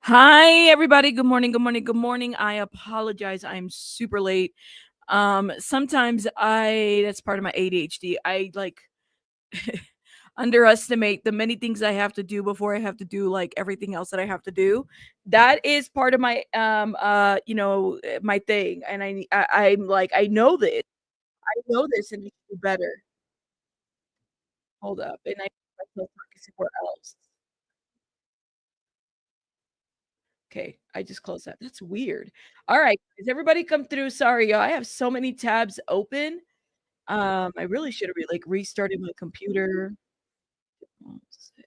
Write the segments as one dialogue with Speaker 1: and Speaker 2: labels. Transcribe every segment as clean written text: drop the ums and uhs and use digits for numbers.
Speaker 1: Hi, everybody. Good morning. Good morning. Good morning. I apologize. I'm super late. Sometimes that's part of my ADHD. I like underestimate the many things I have to do before I have to do like everything else that I have to do. That is part of my my thing. And I'm like, I know this. I know this and I should do better. Hold up. And I myself focus somewhere else. Okay, I just closed that. That's weird. All right, is everybody come through? Sorry, y'all. I have so many tabs open. I really should have like restarted my computer. One sec.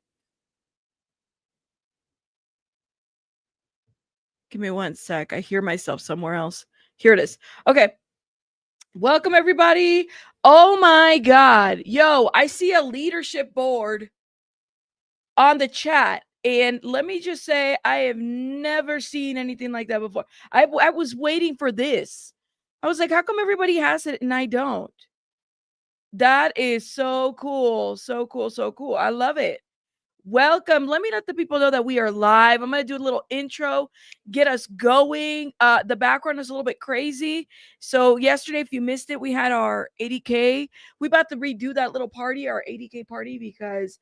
Speaker 1: Give me one sec. I hear myself somewhere else. Here it is. Okay. Welcome everybody. Oh my god. Yo, I see a leadership board on the chat. And let me just say, I have never seen anything like that before. I was waiting for this. I was like, how come everybody has it and I don't? That is so cool. So cool. So cool. I love it. Welcome. Let me let the people know that we are live. I'm going to do a little intro, get us going. The background is a little bit crazy. So yesterday, if you missed it, we had our 80K. We about to redo that little party, our 80K party, because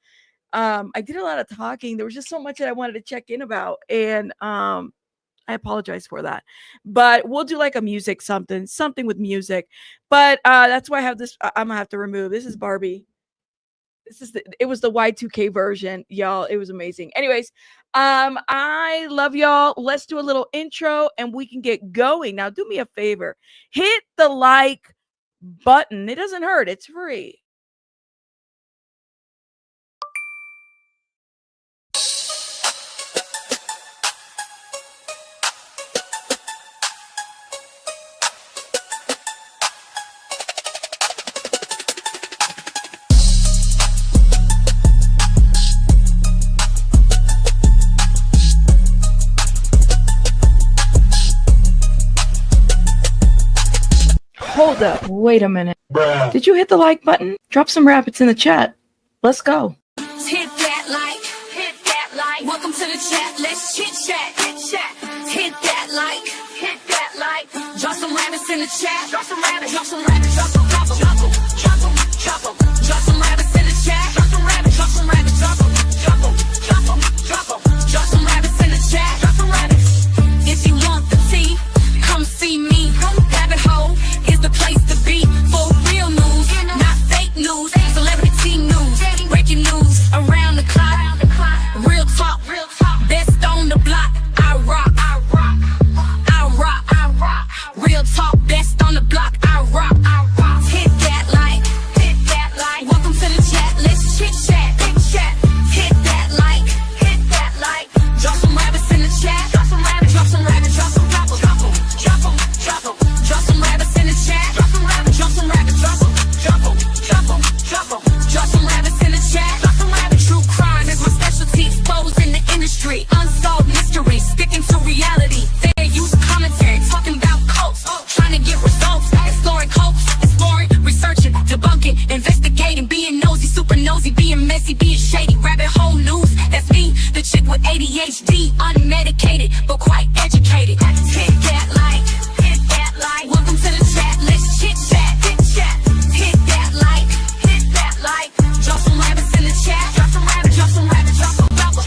Speaker 1: I did a lot of talking. There was just so much that I wanted to check in about. And I apologize for that. But we'll do like a music something with music. But that's why I have this. I'm gonna have to remove. This is Barbie. It was the Y2K version, y'all. It was amazing. Anyways, I love y'all. Let's do a little intro and we can get going. Now, do me a favor. Hit the like button. It doesn't hurt. It's free. Hold up. Wait a minute. Bruh. Did you hit the like button? Drop some rabbits in the chat. Let's go.
Speaker 2: Hit that like, hit that like. Welcome to the chat. Let's chit chat, hit chat. Hit that like, hit that like. Drop some rabbits in the chat. Drop some rabbits, drop some rabbits, drop some, drop them, drop them, drop them, drop them. Drop some rabbits in the chat. Drop some rabbits, drop some rabbits, drop them, drop them, drop them, drop them. Drop some rabbits in the chat. Drop some rabbits. If you want the tea, come see me. Rabbit hole is the place to be for real news, not fake news. Celebrity news, breaking news around the clock. Real talk, best on the block. I rock, I rock, I rock, I rock. Real talk, best on the block. I rock, I rock. Hit that like, hit that like. Welcome to the chat. Let's chit chat, big chat. Hit that like, hit that like. Drop some rabbits in the chat. Drop some rabbits, drop some rabbits, drop some, drop them, drop them, drop them, drop them. Drop some rabbits in the chat. Drop some rabbits, drop some rabbits, drop them, drop them, drop them, drop them. Drop some rabbits in the chat. Drop some rabbits. True crime is my specialty. Exposed in the industry. Unsolved mysteries. Sticking to reality. Fair use commentary. Talking about cults. Trying to get results. Exploring hopes. Exploring, researching, debunking, investigating. Being nosy, super nosy. Being messy, being shady. Rabbit hole news. That's me, the chick with ADHD. Unmedicated, but quite educated. Hit that like. Hit that like. Welcome to the chat. Let's chit chat. Hit chat. Hit that like. Hit that like. Drop some rabbits in the chat. Drop some rabbits. Drop some rabbits. Drop them. Drop them.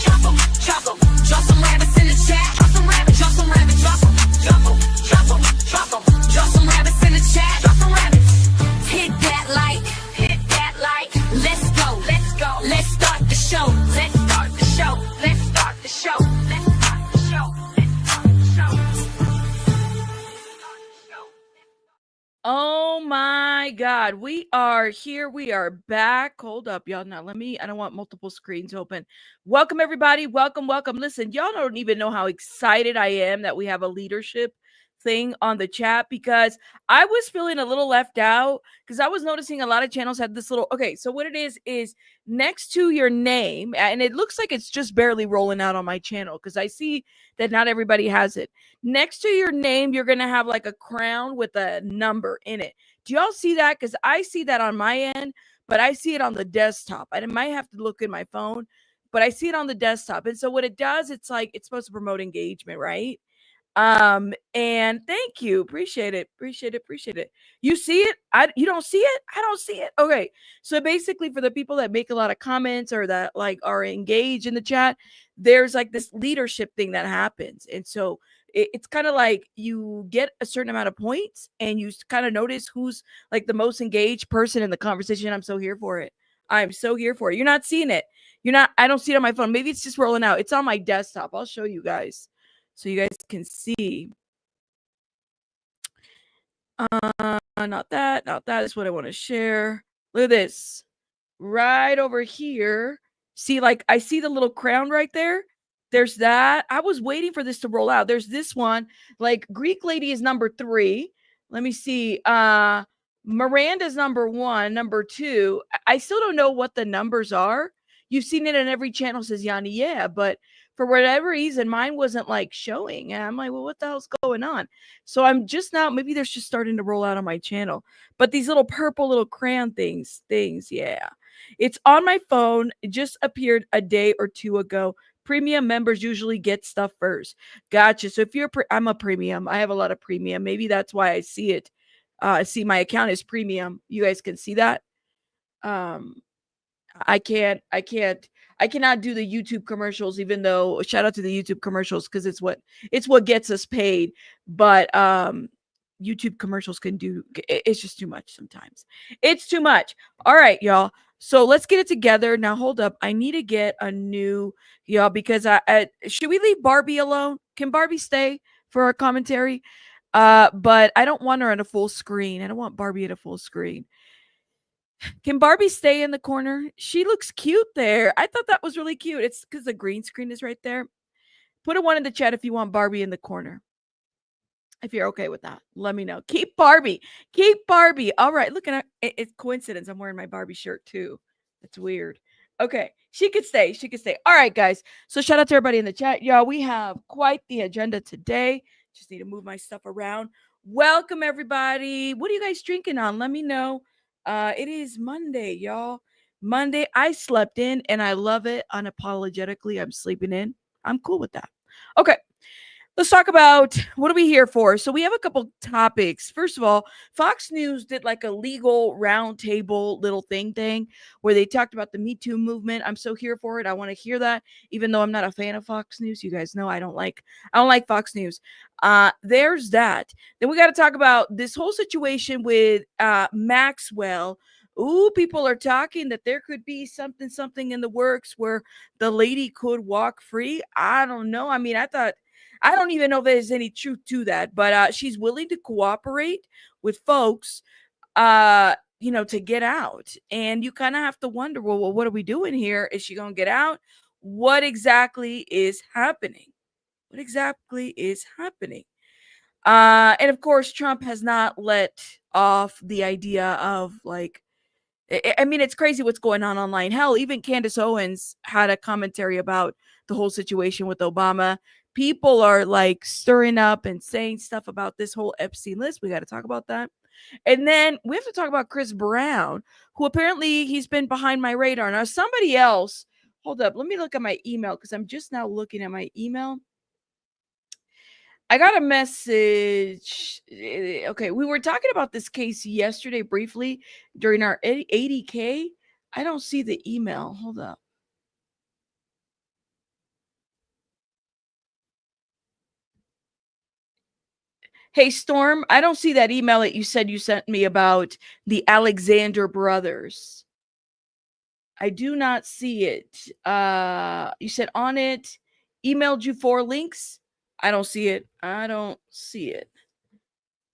Speaker 2: Drop them. Drop them. Drop some rabbits in the chat. Drop some rabbits. Drop some rabbits. Drop them. Drop them. Drop them. Drop them. Drop some rabbits in the chat. Drop some rabbits. Hit that like. Hit that like. Let's go. Let's go. Let's start the show. Let's start the show. Let's start the show. Let's start the show. Let's start the show.
Speaker 1: Oh my God. We are here. We are back. Hold up, y'all. Now, I don't want multiple screens open. Welcome, everybody. Welcome, welcome. Listen, y'all don't even know how excited I am that we have a leadership thing on the chat because I was feeling a little left out because I was noticing a lot of channels had this little. Okay, so what it is next to your name, and it looks like it's just barely rolling out on my channel because I see that not everybody has it. Next to your name, you're going to have like a crown with a number in it. Do y'all see that? Because I see that on my end, but I see it on the desktop. I might have to look in my phone. but I see it on the desktop. And so what it does, it's like it's supposed to promote engagement, right? And thank you. Appreciate it. Appreciate it. You see it? You don't see it? I don't see it. Okay. So basically for the people that make a lot of comments or that like are engaged in the chat, there's like this leadership thing that happens. And so it's kind of like you get a certain amount of points and you kind of notice who's like the most engaged person in the conversation. I'm so here for it. I'm so here for it. You're not seeing it. You're not, I don't see it on my phone. Maybe it's just rolling out. It's on my desktop. I'll show you guys so you guys can see. Not that. Not that is what I want to share. Look at this. Right over here. See, like I see the little crown right there. There's that. I was waiting for this to roll out. There's this one. Like Greek lady is number 3. Let me see. Miranda's number 1, number 2. I still don't know what the numbers are. You've seen it in every channel, says Yanni. Yeah, but for whatever reason, mine wasn't like showing. And I'm like, well, what the hell's going on? So I'm just now, maybe they're just starting to roll out on my channel. But these little purple little crayon things, yeah. It's on my phone. It just appeared a day or 2 ago. Premium members usually get stuff first. Gotcha. So if you're, I'm a premium. I have a lot of premium. Maybe that's why I see it. I see my account is premium. You guys can see that. I cannot do the YouTube commercials, even though shout out to the YouTube commercials because it's what gets us paid. But YouTube commercials can do, it's just too much sometimes. It's too much. All right, y'all. So let's get it together. Now hold up. I need to get a new, y'all, because I should we leave Barbie alone? Can Barbie stay for our commentary? But I don't want her on a full screen. I don't want Barbie at a full screen. Can Barbie stay in the corner? She looks cute there. I thought that was really cute. It's because the green screen is right there. Put a 1 in the chat if you want Barbie in the corner. If you're okay with that, let me know. Keep Barbie. Keep Barbie. All right. Look at it. It's coincidence. I'm wearing my Barbie shirt too. That's weird. Okay. She could stay. She could stay. All right, guys. So shout out to everybody in the chat. Y'all, we have quite the agenda today. Just need to move my stuff around. Welcome, everybody. What are you guys drinking on? Let me know. It is Monday, y'all. Monday. I slept in and I love it unapologetically. I'm sleeping in. I'm cool with that. Okay. Let's talk about what are we here for? So we have a couple topics. First of all, Fox News did like a legal roundtable little thing where they talked about the Me Too movement. I'm so here for it. I want to hear that, even though I'm not a fan of Fox News. You guys know I don't like Fox News. There's that. Then we got to talk about this whole situation with Maxwell. Ooh, people are talking that there could be something in the works where the lady could walk free. I don't know. I mean, I don't even know if there's any truth to that, but she's willing to cooperate with folks, to get out. And you kind of have to wonder, well, what are we doing here? Is she going to get out? What exactly is happening? What exactly is happening? And of course, Trump has not let off the idea of like, I mean, it's crazy what's going on online. Hell, even Candace Owens had a commentary about the whole situation with Obama. People are like stirring up and saying stuff about this whole Epstein list. We got to talk about that. And then we have to talk about Chris Brown, who apparently he's been behind my radar. Now, somebody else, hold up, let me look at my email because I'm just now looking at my email. I got a message. Okay, we were talking about this case yesterday briefly during our 80K. I don't see the email. Hold up. Hey, Storm, I don't see that email that you said you sent me about the Alexander brothers. I do not see it. You said on it, emailed you 4 links. I don't see it. I don't see it.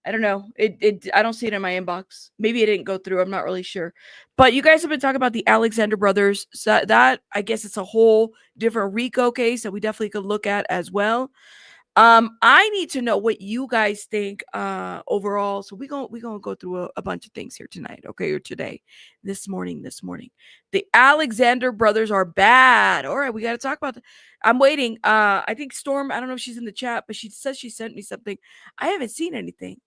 Speaker 1: I don't know. I don't see it in my inbox. Maybe it didn't go through. I'm not really sure. But you guys have been talking about the Alexander brothers. So that I guess it's a whole different RICO case that we definitely could look at as well. I need to know what you guys think overall. So we're gonna go through a bunch of things here tonight, okay, or today, this morning. The Alexander brothers are bad. All right, we got to talk about that. I'm waiting. I think Storm, I don't know if she's in the chat, but she says she sent me something. I haven't seen anything.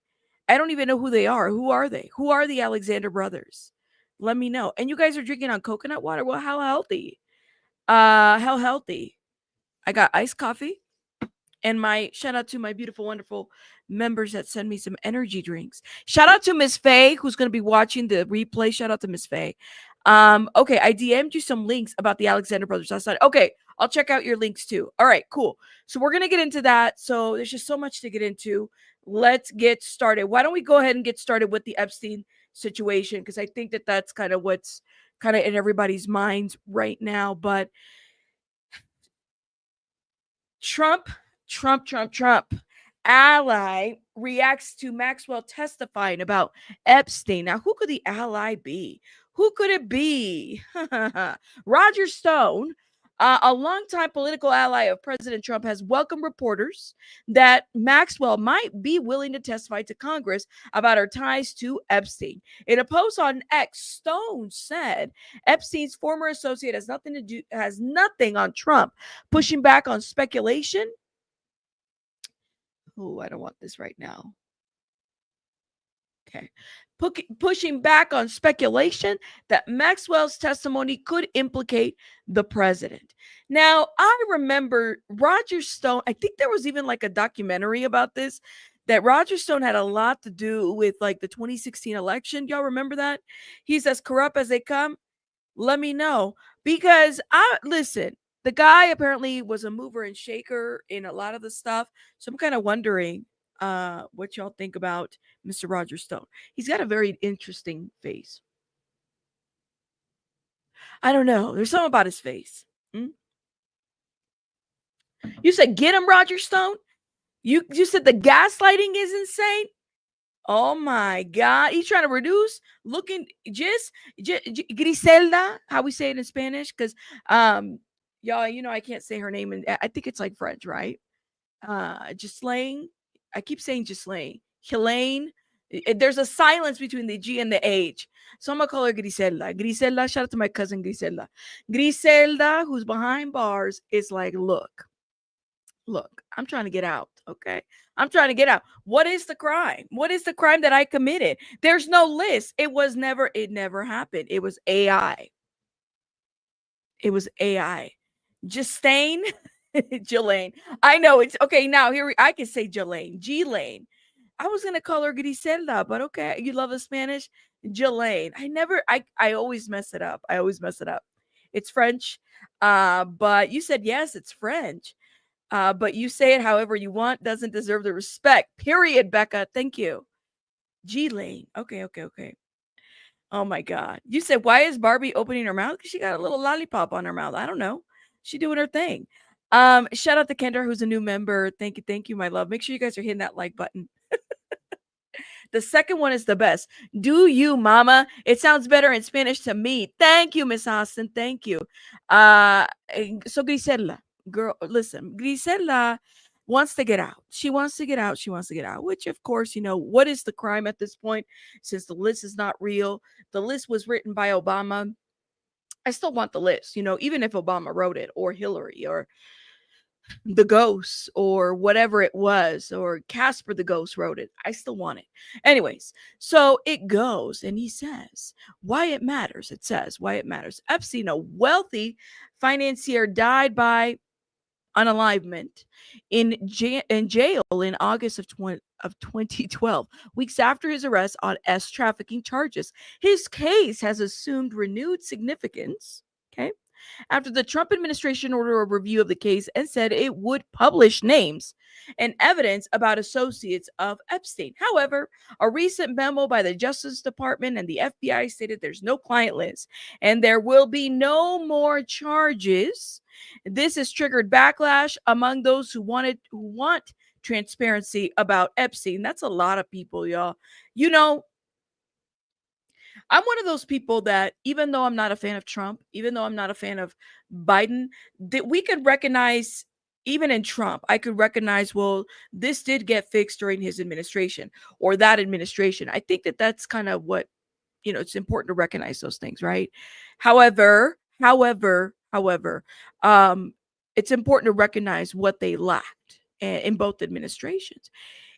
Speaker 1: I don't even know who they are. Who are they? Who are the Alexander brothers? Let me know. And you guys are drinking on coconut water? Well, how healthy. How healthy. I got iced coffee. And my shout out to my beautiful, wonderful members that send me some energy drinks. Shout out to Miss Faye, who's going to be watching the replay. Shout out to Miss Faye. Okay, I DM'd you some links about the Alexander brothers last night. Okay, I'll check out your links too. All right, cool. So we're gonna get into that. So there's just so much to get into. Let's get started. Why don't we go ahead and get started with the Epstein situation? Because I think that that's kind of what's kind of in everybody's minds right now. But Trump, Trump ally reacts to Maxwell testifying about Epstein. Now, who could the ally be? Who could it be? Roger Stone, a longtime political ally of President Trump, has welcomed reporters that Maxwell might be willing to testify to Congress about her ties to Epstein. In a post on X, Stone said Epstein's former associate has nothing on Trump, pushing back on speculation. Oh, I don't want this right now. Okay. Pushing back on speculation that Maxwell's testimony could implicate the president. Now, I remember Roger Stone, I think there was even like a documentary about this, that Roger Stone had a lot to do with like the 2016 election. Y'all remember that? He's as corrupt as they come. Let me know, because listen, the guy apparently was a mover and shaker in a lot of the stuff. So I'm kind of wondering what y'all think about Mr. Roger Stone. He's got a very interesting face. I don't know. There's something about his face. Hmm? You said get him, Roger Stone? You said the gaslighting is insane? Oh my God. He's trying to reduce looking just Griselda, how we say it in Spanish. Because y'all, I can't say her name, and I think it's like French, right? Ghislaine. I keep saying Ghislaine. Helene. There's a silence between the G and the H. So I'm gonna call her Griselda. Griselda, shout out to my cousin Griselda. Griselda, who's behind bars, is like, look, I'm trying to get out. Okay. I'm trying to get out. What is the crime? What is the crime that I committed? There's no list. It never happened. It was AI. It was AI. Justine, Jelaine. I know it's okay. Now I can say Jelaine, G-Lane. I was gonna call her Griselda, but okay. You love the Spanish, Jelaine. I always mess it up. I always mess it up. It's French, but you said yes, it's French. But you say it however you want, doesn't deserve the respect. Period, Becca. Thank you. G-Lane. Okay. Oh my God. You said, why is Barbie opening her mouth? Because she got a little lollipop on her mouth. I don't know. She doing her thing. Shout out to Kendra, who's a new member. Thank you, my love. Make sure you guys are hitting that like button. The second one is the best. Do you, mama? It sounds better in Spanish to me. Thank you, Miss Austin. Thank you. So Griselda, girl, listen, Griselda wants to get out. She wants to get out. She wants to get out, which of course, what is the crime at this point? Since the list is not real, the list was written by Obama. I still want the list, even if Obama wrote it, or Hillary, or the ghost, or whatever it was, or Casper the ghost wrote it. I still want it. Anyways, so it goes, and he says why it matters. It says why it matters. Epstein, a wealthy financier, died by unalivement in jail in August of 2012, weeks after his arrest on trafficking charges. His case has assumed renewed significance. Okay. After the Trump administration ordered a review of the case and said it would publish names and evidence about associates of Epstein. However, a recent memo by the Justice Department and the FBI stated there's no client list and there will be no more charges. This has triggered backlash among those who want transparency about Epstein. That's a lot of people, y'all. I'm one of those people that, even though I'm not a fan of Trump, even though I'm not a fan of Biden, that we could recognize, even in Trump, I could recognize, well, this did get fixed during his administration or that administration. I think that that's kind of what, it's important to recognize those things, right? However, it's important to recognize what they lacked in both administrations.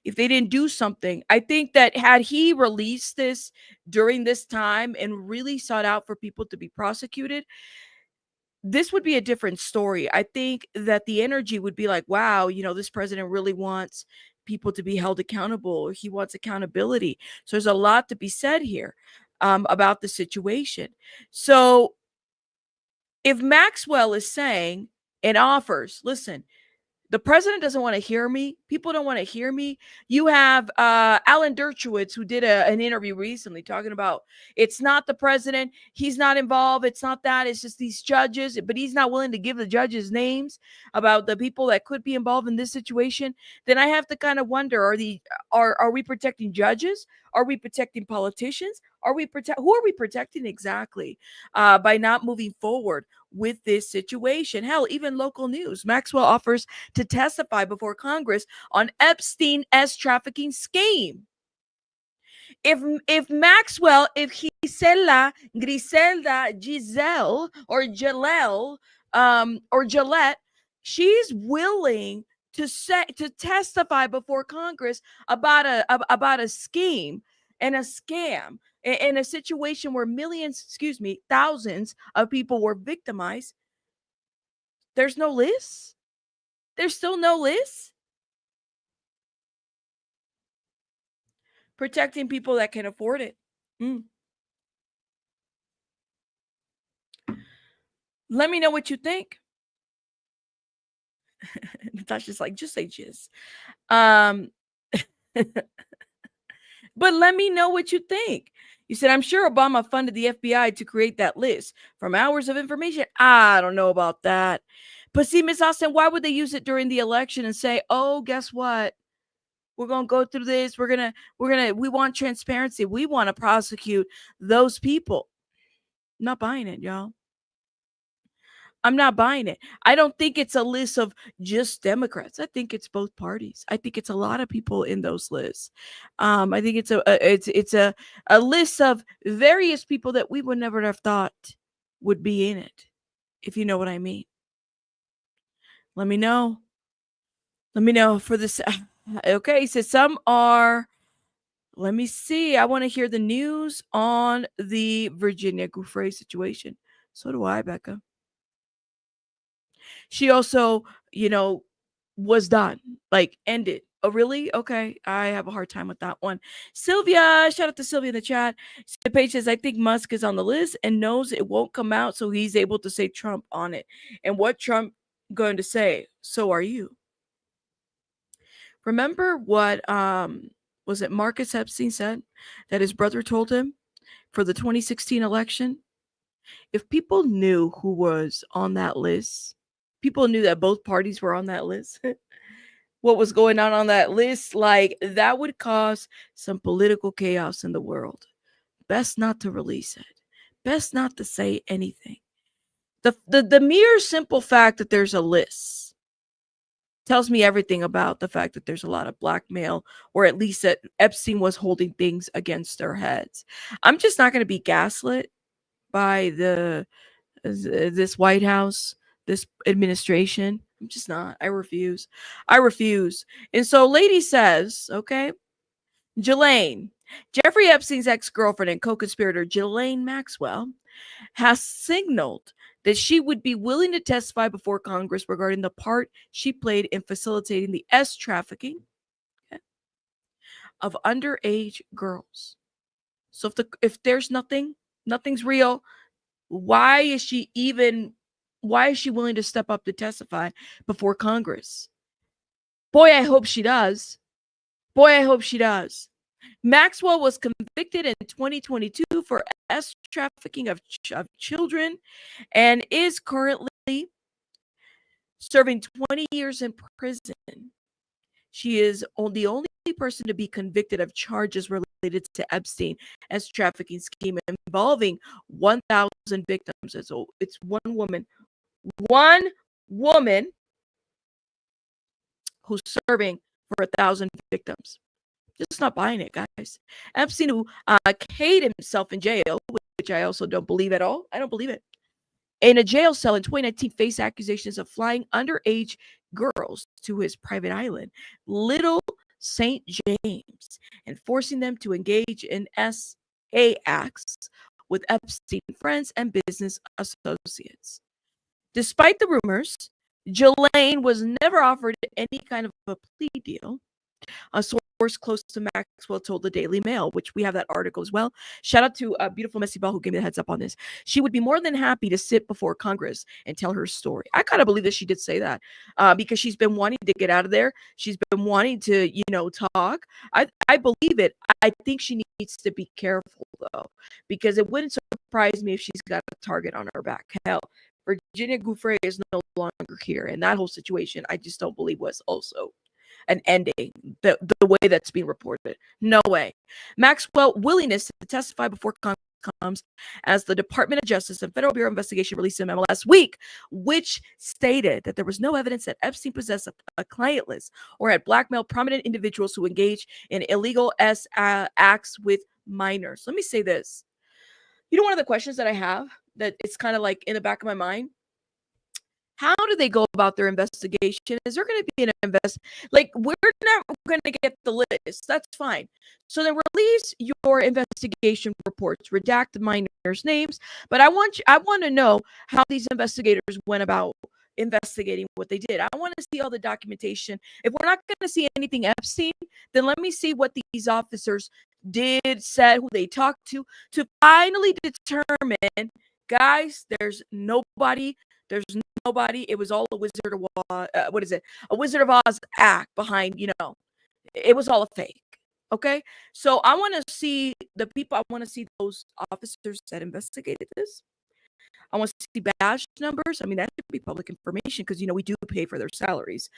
Speaker 1: If they didn't do something, I think that had he released this during this time and really sought out for people to be prosecuted, this would be a different story. I think that the energy would be like, wow, this president really wants people to be held accountable. He wants accountability. So there's a lot to be said here about the situation. So if Maxwell is saying and offers, listen, the president doesn't want to hear me. People don't want to hear me. You have Alan Dershowitz, who did an interview recently talking about it's not the president. He's not involved. It's not that. It's just these judges. But he's not willing to give the judges names about the people that could be involved in this situation. Then I have to kind of wonder: are we protecting judges? Are we protecting politicians? Who are we protecting exactly by not moving forward with this situation? Hell, even local news. Maxwell offers to testify before Congress on Epstein-esque trafficking scheme. If Maxwell, if Griselda, Giselle, or Jalel, or Gillette, she's willing to testify before Congress about a scheme and a scam in a situation where thousands of people were victimized. There's no list. There's still no list. Protecting people that can afford it. Let me know what you think. Natasha's like, just say jizz. But let me know what you think. You said, I'm sure Obama funded the FBI to create that list from hours of information. I don't know about that. But see, Miss Austin, why would they use it during the election and say, oh, guess what? We're going to go through this. We want transparency. We want to prosecute those people. I'm not buying it, y'all. I'm not buying it. I don't think it's a list of just Democrats. I think it's both parties. I think it's a lot of people in those lists. I think it's a list of various people that we would never have thought would be in it, if you know what I mean. Let me know. Let me know for this. Okay, so some are. Let me see. I want to hear the news on the Virginia Giuffre situation. So do I, Becca. She also, was done, like ended. Oh, really? Okay. I have a hard time with that one. Sylvia, shout out to Sylvia in the chat. The page says, I think Musk is on the list and knows it won't come out, so he's able to say Trump on it. And what Trump going to say? So are you. Remember what was it Marcus Epstein said that his brother told him for the 2016 election? If people knew who was on that list, people knew that both parties were on that list. What was going on that list, like that would cause some political chaos in the world. Best not to release it. Best not to say anything. The mere simple fact that there's a list tells me everything about the fact that there's a lot of blackmail, or at least that Epstein was holding things against their heads. I'm just not going to be gaslit by this White House, this administration. I'm just not. I refuse. And so lady says, okay, Ghislaine, Jeffrey Epstein's ex-girlfriend and co-conspirator Ghislaine Maxwell has signaled that she would be willing to testify before Congress regarding the part she played in facilitating the trafficking of underage girls. So if there's nothing's real, why is she willing to step up to testify before Congress? Boy, I hope she does. Maxwell was convicted in 2022 for trafficking of children and is currently serving 20 years in prison. She is the only person to be convicted of charges related to Epstein as trafficking scheme involving 1,000 victims. So it's one woman who's serving for 1,000 victims. Just not buying it, guys. Epstein, who hid himself in jail, which I also don't believe at all. I don't believe it. In a jail cell in 2019, faced accusations of flying underage girls to his private island, Little St. James, and forcing them to engage in SA acts with Epstein friends and business associates. Despite the rumors, Ghislaine was never offered any kind of a plea deal. A source close to Maxwell told the Daily Mail, which we have that article as well. Shout out to beautiful Messy Ball who gave me the heads up on this. She would be more than happy to sit before Congress and tell her story. I kind of believe that she did say that because she's been wanting to get out of there. She's been wanting to, talk. I believe it. I think she needs to be careful though, because it wouldn't surprise me if she's got a target on her back. Hell, Virginia Giuffre is no longer here, and that whole situation I just don't believe was also an ending the way that's being reported. No way. Maxwell willingness to testify before Congress comes as the Department of Justice and Federal Bureau of Investigation released a memo last week, which stated that there was no evidence that Epstein possessed a client list or had blackmailed prominent individuals who engaged in illegal acts with minors. Let me say this. One of the questions that I have that it's kind of like in the back of my mind, how do they go about their investigation? Is there going to be an like, we're not going to get the list. That's fine. So then release your investigation reports, redact the minors' names. But I want to know how these investigators went about investigating what they did. I want to see all the documentation. If we're not going to see anything Epstein, then let me see what these officers did, said, who they talked to finally determine, guys, there's nobody. It was all a Wizard of Oz. A Wizard of Oz act behind, it was all a fake. Okay. So I want to see the people. I want to see those officers that investigated this. I want to see badge numbers. I mean, that should be public information because, we do pay for their salaries.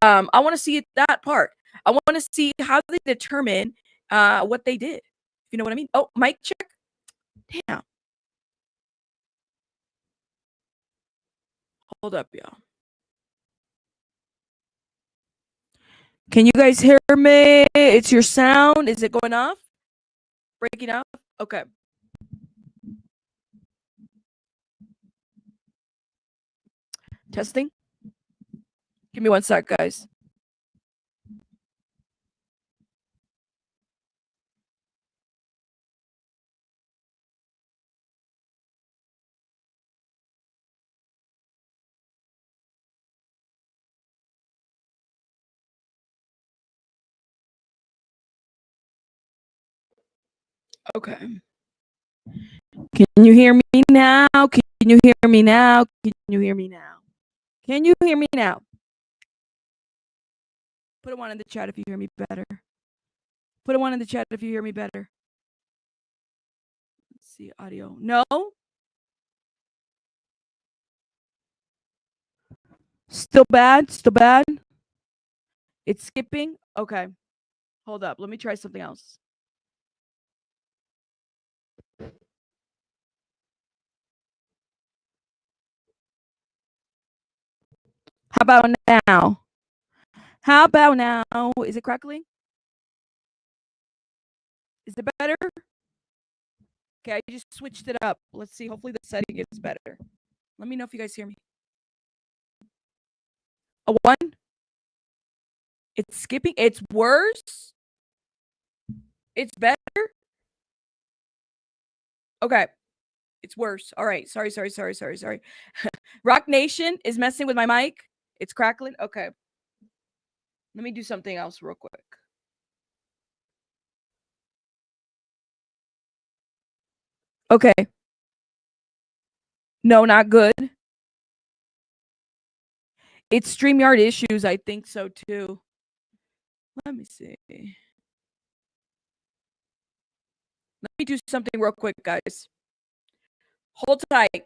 Speaker 1: I want to see that part. I want to see how they determine what they did. You know what I mean? Oh, mic check. Damn. Hold up, y'all. Can you guys hear me? It's your sound. Is it going off? Breaking up? Okay. Testing. Give me one sec, guys. Okay. Can you hear me now? Can you hear me now? Can you hear me now? Can you hear me now? Put a one in the chat if you hear me better. Put a one in the chat if you hear me better. Let's see, audio. No? Still bad? Still bad? It's skipping? Okay. Hold up. Let me try something else. How about now? How about now? Is it crackling? Is it better? Okay, I just switched it up. Let's see. Hopefully the setting gets better. Let me know if you guys hear me. A one? It's skipping. It's worse. It's better. Okay. It's worse. All right. Sorry. Rock Nation is messing with my mic. It's crackling. Okay. Let me do something else real quick. Okay. No, not good. It's StreamYard issues. I think so too. Let me see. Let me do something real quick, guys. Hold tight.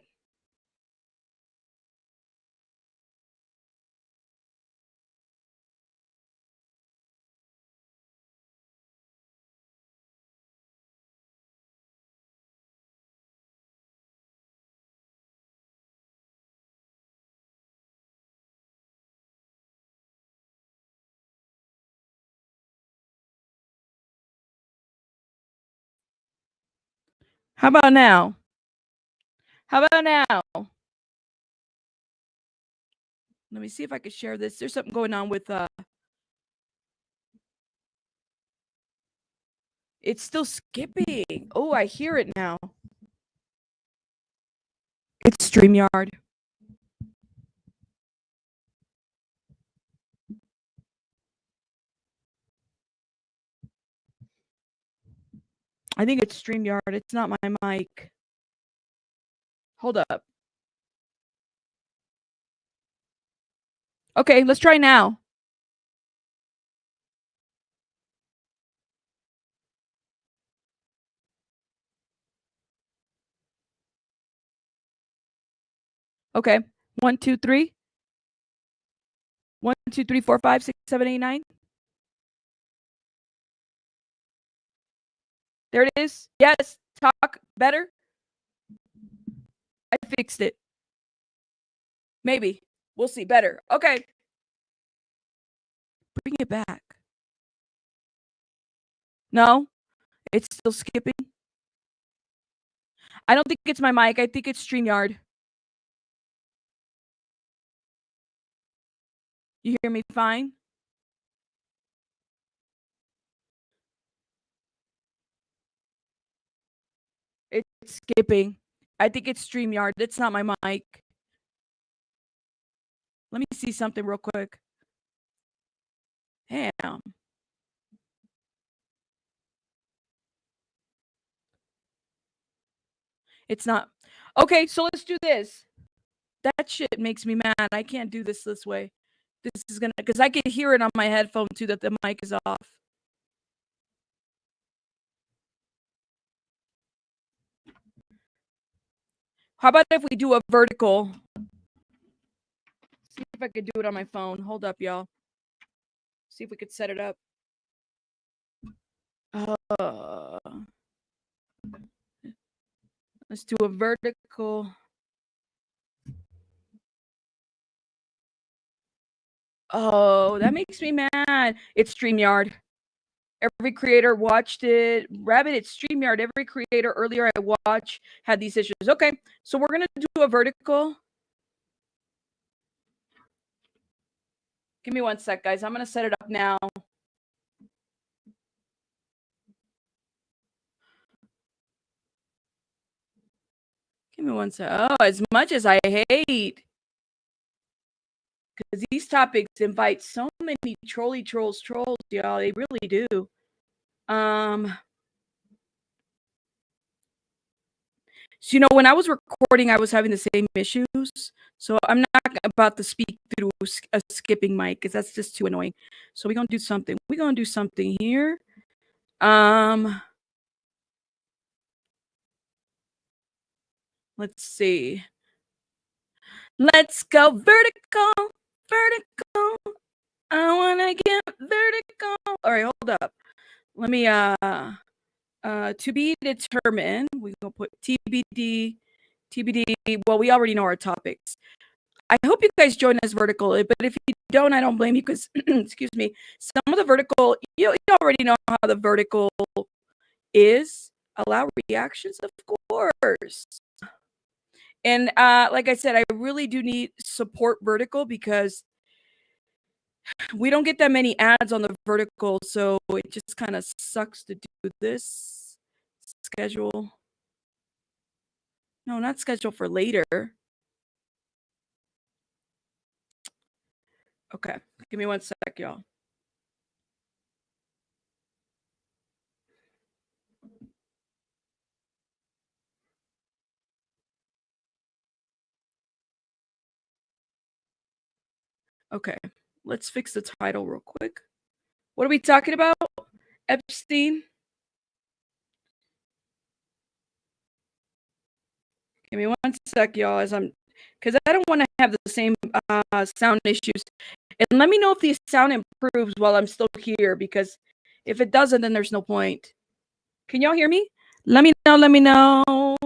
Speaker 1: How about now? How about now? Let me see if I can share this. There's something going on with it's still skipping. Oh, I hear it now. It's StreamYard. I think it's StreamYard. It's not my mic. Hold up. Okay, let's try now. Okay. 1, 2, 3. 1, 2, 3, 4, 5, 6, 7, 8, 9. There it is. Yes. Talk better. I fixed it. Maybe. We'll see. Better. Okay. Bring it back. No, it's still skipping. I don't think it's my mic. I think it's StreamYard. You hear me fine? It's skipping. I think it's StreamYard. It's not my mic. Let me see something real quick. Damn. It's not. Okay, so let's do this. That shit makes me mad. I can't do this way. This is gonna, because I can hear it on my headphone too that the mic is off. How about if we do a vertical? See if I could do it on my phone. Hold up, y'all. See if we could set it up. Let's do a vertical. Oh, that makes me mad. It's StreamYard. Every creator watched it. Rabbit, it's StreamYard. Every creator earlier I watched had these issues. Okay, so we're going to do a vertical. Give me 1 sec, guys. I'm going to set it up now. Give me 1 sec. Oh, as much as I hate, because these topics invite so many trolls, y'all. They really do. So, when I was recording, I was having the same issues. So I'm not about to speak through a skipping mic because that's just too annoying. So we're gonna do something. We're gonna do something here. Let's see. Let's go vertical. I wanna get vertical. All right, hold up. Let me to be determined. We're gonna put TBD. Well, we already know our topics. I hope you guys join us vertical, but if you don't, I don't blame you because, excuse me, some of the vertical, you already know how the vertical is. Allow reactions, of course. And like I said, I really do need support vertical because we don't get that many ads on the vertical, so it just kind of sucks to do this. Schedule. No, not schedule for later. Okay, give me 1 sec, y'all. Okay, let's fix the title real quick. What are we talking about? Epstein? Give me 1 sec, y'all, as because I don't want to have the same sound issues. And let me know if the sound improves while I'm still here, because if it doesn't, then there's no point. Can y'all hear me? Let me know.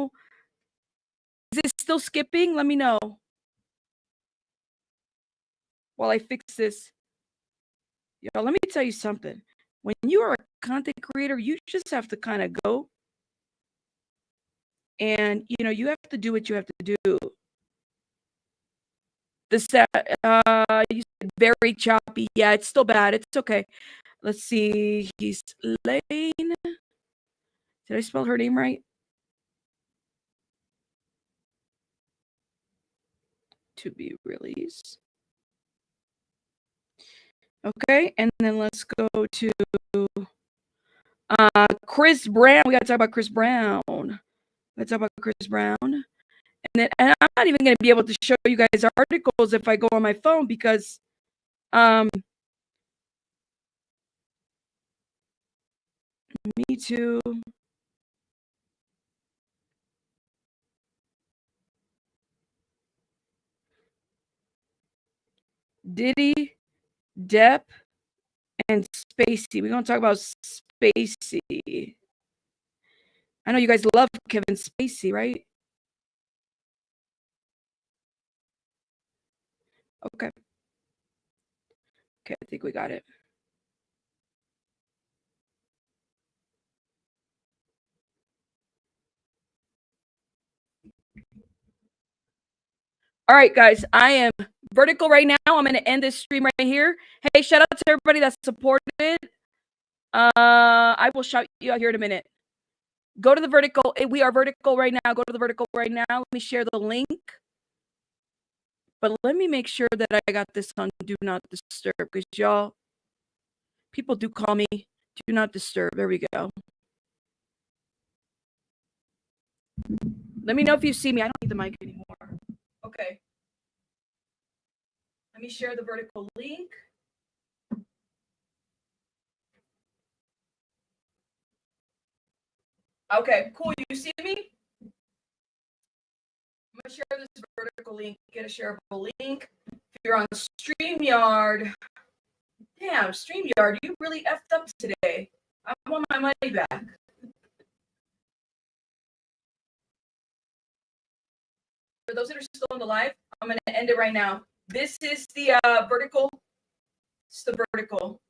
Speaker 1: Is it still skipping? Let me know while I fix this. Y'all, let me tell you something. When you are a content creator, you just have to kind of go and, you have to do what you have to do. You said very choppy. Yeah, it's still bad. It's okay. Let's see. Ghislaine. Did I spell her name right? To be released. Okay, and then let's go to Chris Brown. We got to talk about Chris Brown. And I'm not even going to be able to show you guys articles if I go on my phone because me too. Diddy, Depp, and Spacey. We're going to talk about Spacey. I know you guys love Kevin Spacey, right? Okay. Okay, I think we got it. All right, guys, I am vertical right now. I'm going to end this stream right here. Hey, shout out to everybody that supported. I will shout you out here in a minute. Go to the vertical. We are vertical right now. Go to the vertical right now. Let me share the link. But let me make sure that I got this on Do Not Disturb because y'all, people do call me Do Not Disturb. There we go. Let me know if you see me. I don't need the mic anymore. Okay. Let me share the vertical link. Okay, cool. You see me? I'm going to share this vertical link. Get a shareable link. If you're on StreamYard, damn, StreamYard, you really effed up today. I want my money back. For those that are still on the live, I'm going to end it right now. This is the vertical. It's the vertical.